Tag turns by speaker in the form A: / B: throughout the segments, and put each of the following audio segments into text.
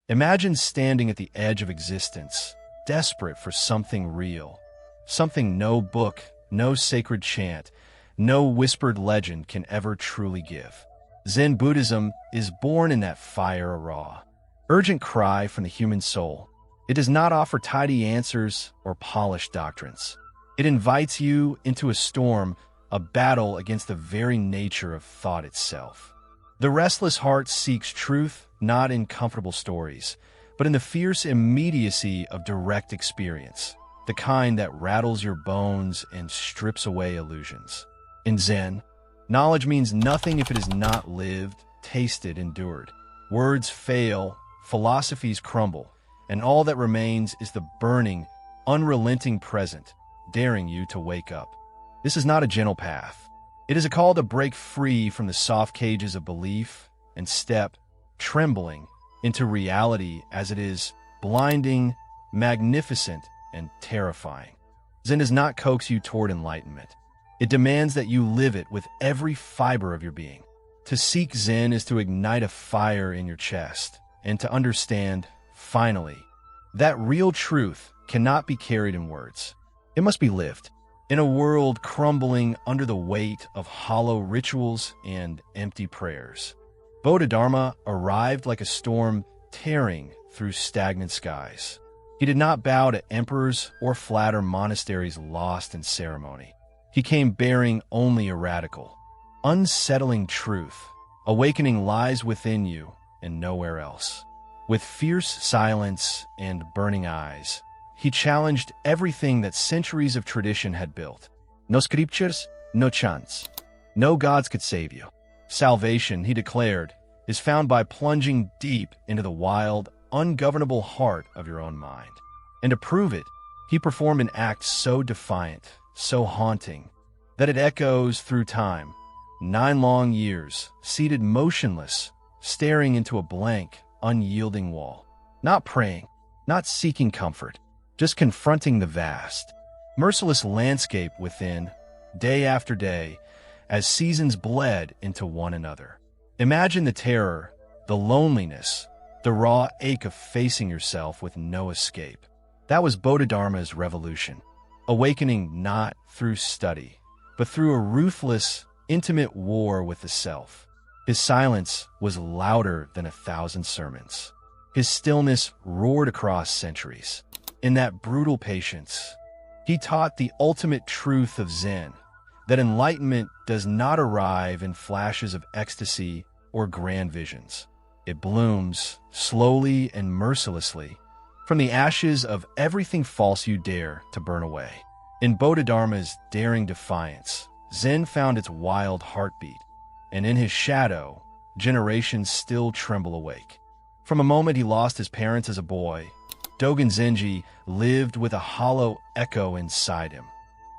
A: Imagine standing at the edge of existence, desperate for something real, something no book, no sacred chant, no whispered legend can ever truly give. Zen Buddhism is born in that fire, a raw, urgent cry from the human soul. It does not offer tidy answers or polished doctrines. It invites you into a storm, a battle against the very nature of thought itself. The restless heart seeks truth not in comfortable stories, but in the fierce immediacy of direct experience, the kind that rattles your bones and strips away illusions. In Zen, knowledge means nothing if it is not lived, tasted, endured. Words fail, philosophies crumble, and all that remains is the burning, unrelenting present, daring you to wake up. This is not a gentle path. It is a call to break free from the soft cages of belief and step, trembling, into reality as it is, blinding, magnificent, and terrifying. Zen does not coax you toward enlightenment. It demands that you live it with every fiber of your being. To seek Zen is to ignite a fire in your chest and to understand, finally, that real truth cannot be carried in words. It must be lived. In a world crumbling under the weight of hollow rituals and empty prayers, Bodhidharma arrived like a storm tearing through stagnant skies. He did not bow to emperors or flatter monasteries lost in ceremony. He came bearing only a radical, unsettling truth. Awakening lies within you and nowhere else. With fierce silence and burning eyes, he challenged everything that centuries of tradition had built. No scriptures, no chants. No gods could save you. Salvation, he declared, is found by plunging deep into the wild, ungovernable heart of your own mind. And to prove it, he performed an act so defiant, so haunting, that it echoes through time. 9 long years, seated motionless, staring into a blank, unyielding wall. Not praying, not seeking comfort, just confronting the vast, merciless landscape within, day after day, as seasons bled into one another. Imagine the terror, the loneliness, the raw ache of facing yourself with no escape. That was Bodhidharma's revolution, awakening not through study, but through a ruthless, intimate war with the self. His silence was louder than 1,000 sermons. His stillness roared across centuries. In that brutal patience, he taught the ultimate truth of Zen, that enlightenment does not arrive in flashes of ecstasy or grand visions. It blooms, slowly and mercilessly, from the ashes of everything false you dare to burn away. In Bodhidharma's daring defiance, Zen found its wild heartbeat, and in his shadow, generations still tremble awake. From a moment he lost his parents as a boy, Dogen Zenji lived with a hollow echo inside him,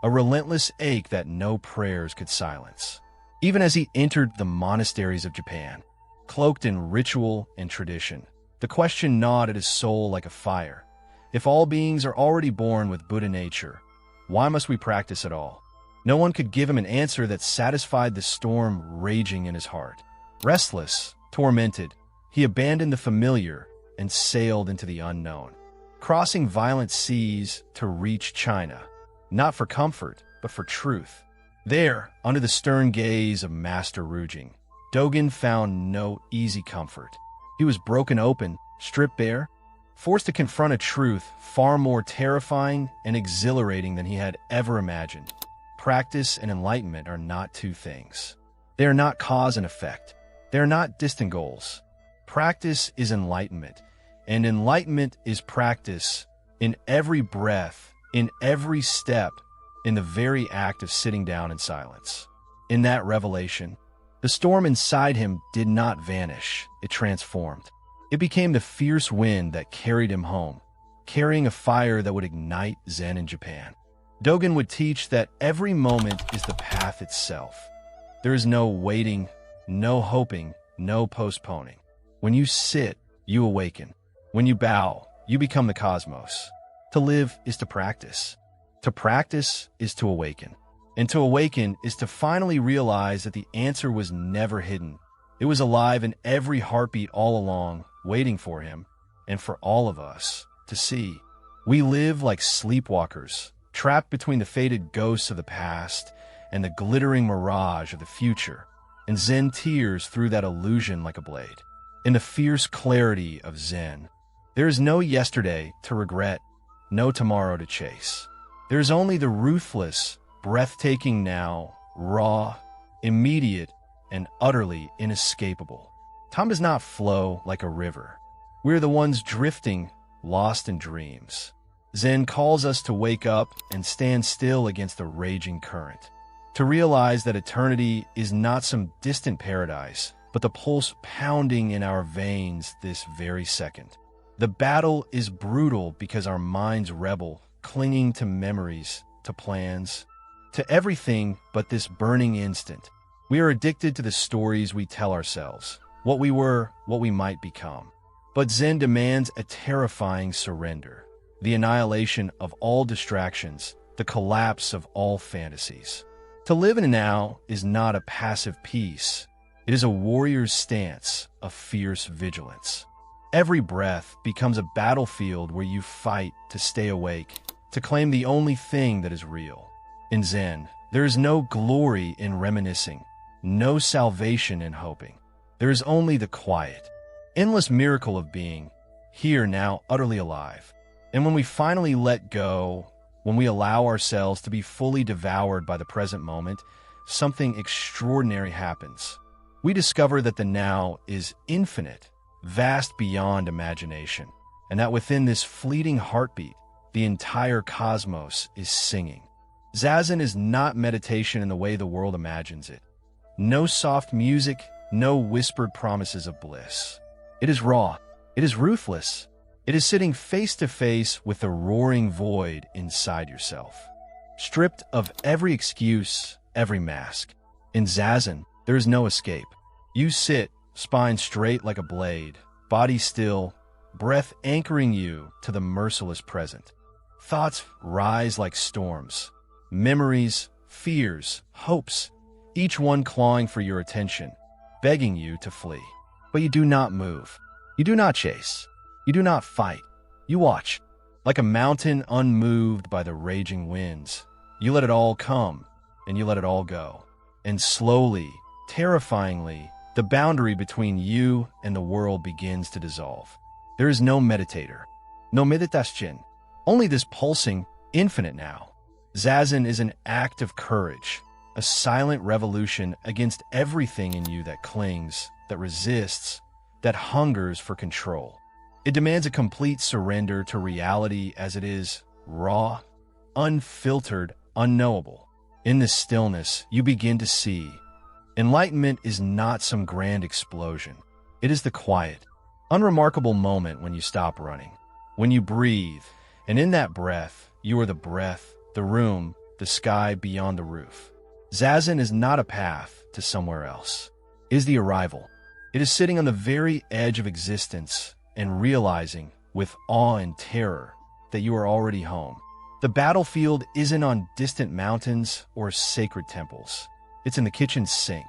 A: a relentless ache that no prayers could silence. Even as he entered the monasteries of Japan, cloaked in ritual and tradition, the question gnawed at his soul like a fire. If all beings are already born with Buddha nature, why must we practice at all? No one could give him an answer that satisfied the storm raging in his heart. Restless, tormented, he abandoned the familiar and sailed into the unknown, crossing violent seas to reach China, not for comfort, but for truth. There, under the stern gaze of Master Rujing, Dogen found no easy comfort. He was broken open, stripped bare, forced to confront a truth far more terrifying and exhilarating than he had ever imagined. Practice and enlightenment are not two things. They are not cause and effect. They are not distant goals. Practice is enlightenment, and enlightenment is practice in every breath, in every step, in the very act of sitting down in silence. In that revelation, the storm inside him did not vanish, it transformed. It became the fierce wind that carried him home, carrying a fire that would ignite Zen in Japan. Dogen would teach that every moment is the path itself. There is no waiting, no hoping, no postponing. When you sit, you awaken. When you bow, you become the cosmos. To live is to practice. To practice is to awaken. And to awaken is to finally realize that the answer was never hidden. It was alive in every heartbeat all along, waiting for him. and for all of us to see. We live like sleepwalkers, trapped between the faded ghosts of the past and the glittering mirage of the future, and Zen tears through that illusion like a blade. In the fierce clarity of Zen, there is no yesterday to regret, no tomorrow to chase. There is only the ruthless, breathtaking now, raw, immediate, and utterly inescapable. Time does not flow like a river. We are the ones drifting, lost in dreams. Zen calls us to wake up and stand still against the raging current, to realize that eternity is not some distant paradise, but the pulse pounding in our veins this very second. The battle is brutal because our minds rebel, clinging to memories, to plans, to everything but this burning instant. We are addicted to the stories we tell ourselves, what we were, what we might become. But Zen demands a terrifying surrender, the annihilation of all distractions, the collapse of all fantasies. To live in the now is not a passive peace. It is a warrior's stance of fierce vigilance. Every breath becomes a battlefield where you fight to stay awake, to claim the only thing that is real. In Zen, there is no glory in reminiscing, no salvation in hoping. There is only the quiet, endless miracle of being, here now utterly alive. And when we finally let go, when we allow ourselves to be fully devoured by the present moment, something extraordinary happens. We discover that the now is infinite, vast beyond imagination, and that within this fleeting heartbeat, the entire cosmos is singing. Zazen is not meditation in the way the world imagines it. No soft music, no whispered promises of bliss. It is raw. It is ruthless. It is sitting face to face with the roaring void inside yourself, stripped of every excuse, every mask. In Zazen, there is no escape. You sit, spine straight like a blade, body still, breath anchoring you to the merciless present. Thoughts rise like storms, memories, fears, hopes, each one clawing for your attention, begging you to flee. But you do not move. You do not chase. You do not fight. You watch. Like a mountain unmoved by the raging winds, you let it all come, and you let it all go. And slowly, terrifyingly, the boundary between you and the world begins to dissolve. There is no meditator, no meditation, only this pulsing, infinite now. Zazen is an act of courage, a silent revolution against everything in you that clings, that resists, that hungers for control. It demands a complete surrender to reality as it is, raw, unfiltered, unknowable. In this stillness, you begin to see. Enlightenment is not some grand explosion. It is the quiet, unremarkable moment when you stop running, when you breathe, and in that breath, you are the breath, the room, the sky beyond the roof. Zazen is not a path to somewhere else. It is the arrival. It is sitting on the very edge of existence and realizing, with awe and terror, that you are already home. The battlefield isn't on distant mountains or sacred temples. It's in the kitchen sink,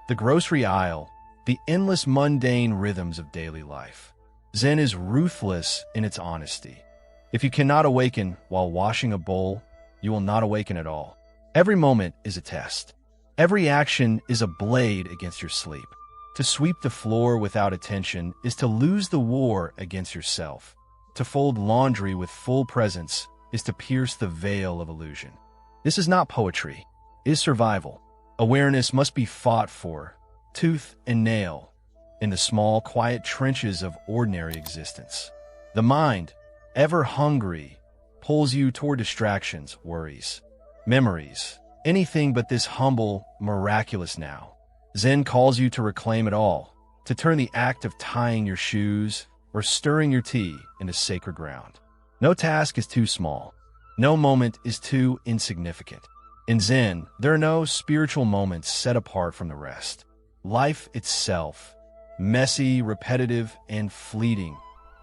A: the grocery aisle, the endless mundane rhythms of daily life. Zen is ruthless in its honesty. If you cannot awaken while washing a bowl, you will not awaken at all. Every moment is a test. Every action is a blade against your sleep. To sweep the floor without attention is to lose the war against yourself. To fold laundry with full presence is to pierce the veil of illusion. This is not poetry. It is survival. Awareness must be fought for, tooth and nail, in the small, quiet trenches of ordinary existence. The mind, ever hungry, pulls you toward distractions, worries, memories, anything but this humble, miraculous now. Zen calls you to reclaim it all, to turn the act of tying your shoes or stirring your tea into sacred ground. No task is too small. No moment is too insignificant. In Zen, there are no spiritual moments set apart from the rest. Life itself, messy, repetitive, and fleeting,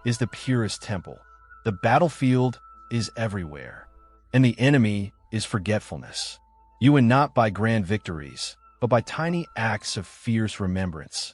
A: is the purest temple. The battlefield is everywhere, and the enemy is forgetfulness. You win not by grand victories, but by tiny acts of fierce remembrance.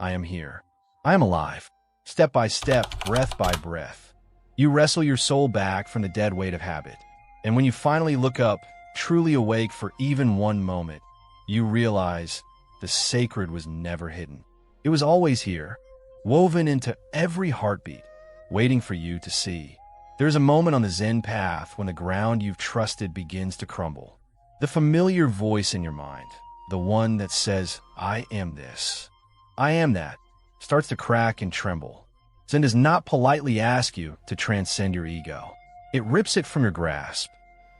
A: I am here. I am alive. step by step, breath by breath. You wrestle your soul back from the dead weight of habit. And when you finally look up, truly awake for even one moment, you realize the sacred was never hidden. It was always here, woven into every heartbeat, waiting for you to see. There's a moment on the Zen path when the ground you've trusted begins to crumble. The familiar voice in your mind, the one that says, "I am this, I am that," starts to crack and tremble. Zen does not politely ask you to transcend your ego. It rips it from your grasp,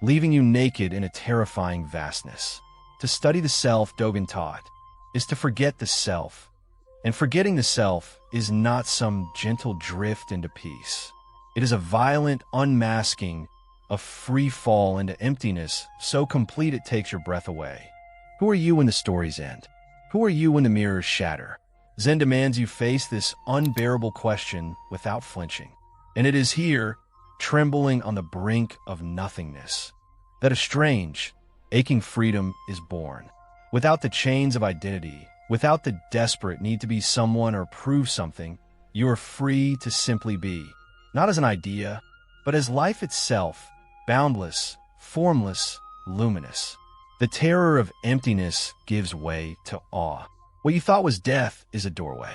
A: leaving you naked in a terrifying vastness. To study the self, Dogen taught, is to forget the self. And forgetting the self is not some gentle drift into peace. It is a violent unmasking, a free fall into emptiness so complete it takes your breath away. Who are you when the stories end? Who are you when the mirrors shatter? Zen demands you face this unbearable question without flinching. And it is here, trembling on the brink of nothingness, that a strange, aching freedom is born. Without the chains of identity, without the desperate need to be someone or prove something, you are free to simply be, not as an idea, but as life itself, boundless, formless, luminous. The terror of emptiness gives way to awe. What you thought was death is a doorway.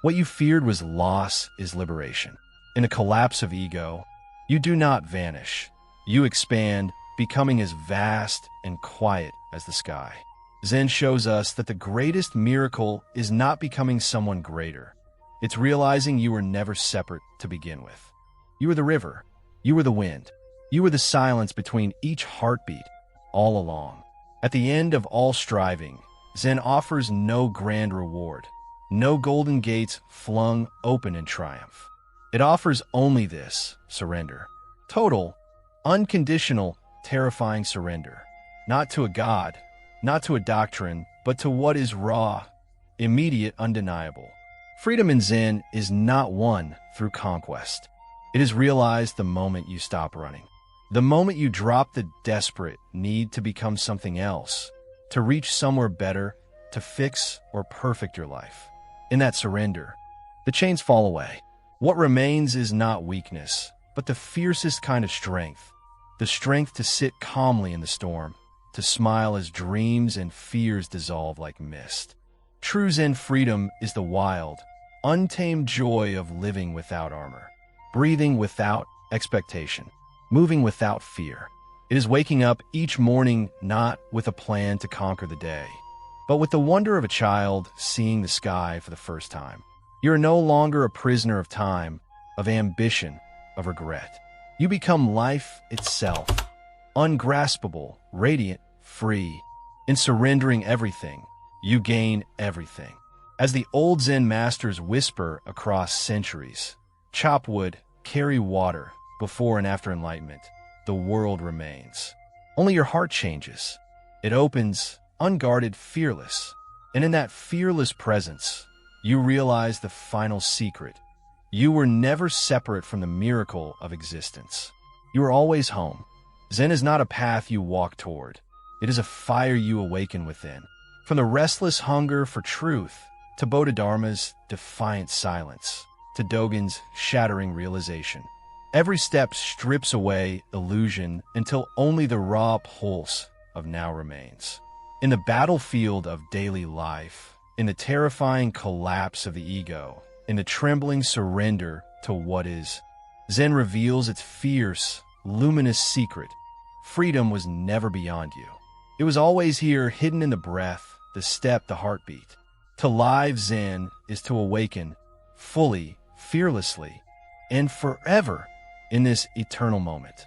A: What you feared was loss is liberation. In a collapse of ego, you do not vanish. You expand, becoming as vast and quiet as the sky. Zen shows us that the greatest miracle is not becoming someone greater. It's realizing you were never separate to begin with. You were the river. You were the wind. You were the silence between each heartbeat all along. At the end of all striving, Zen offers no grand reward, no golden gates flung open in triumph. It offers only this, surrender. Total, unconditional, terrifying surrender. Not to a god, not to a doctrine, but to what is raw, immediate, undeniable. Freedom in Zen is not won through conquest. It is realized the moment you stop running. The moment you drop the desperate need to become something else, to reach somewhere better, to fix or perfect your life. In that surrender, the chains fall away. What remains is not weakness, but the fiercest kind of strength. The strength to sit calmly in the storm, to smile as dreams and fears dissolve like mist. True Zen freedom is the wild, untamed joy of living without armor, breathing without expectation, moving without fear. It is waking up each morning not with a plan to conquer the day, but with the wonder of a child seeing the sky for the first time. You are no longer a prisoner of time, of ambition, of regret. You become life itself, ungraspable, radiant, free. In surrendering everything, you gain everything. As the old Zen masters whisper across centuries, chop wood, carry water, before and after enlightenment, the world remains. Only your heart changes. It opens, unguarded, fearless. And in that fearless presence, you realize the final secret. You were never separate from the miracle of existence. You are always home. Zen is not a path you walk toward. It is a fire you awaken within. From the restless hunger for truth, to Bodhidharma's defiant silence, to Dogen's shattering realization. Every step strips away illusion until only the raw pulse of now remains. In the battlefield of daily life, in the terrifying collapse of the ego, in the trembling surrender to what is, Zen reveals its fierce, luminous secret. Freedom was never beyond you. It was always here, hidden in the breath, the step, the heartbeat. To live Zen is to awaken fully, fearlessly, and forever in this eternal moment.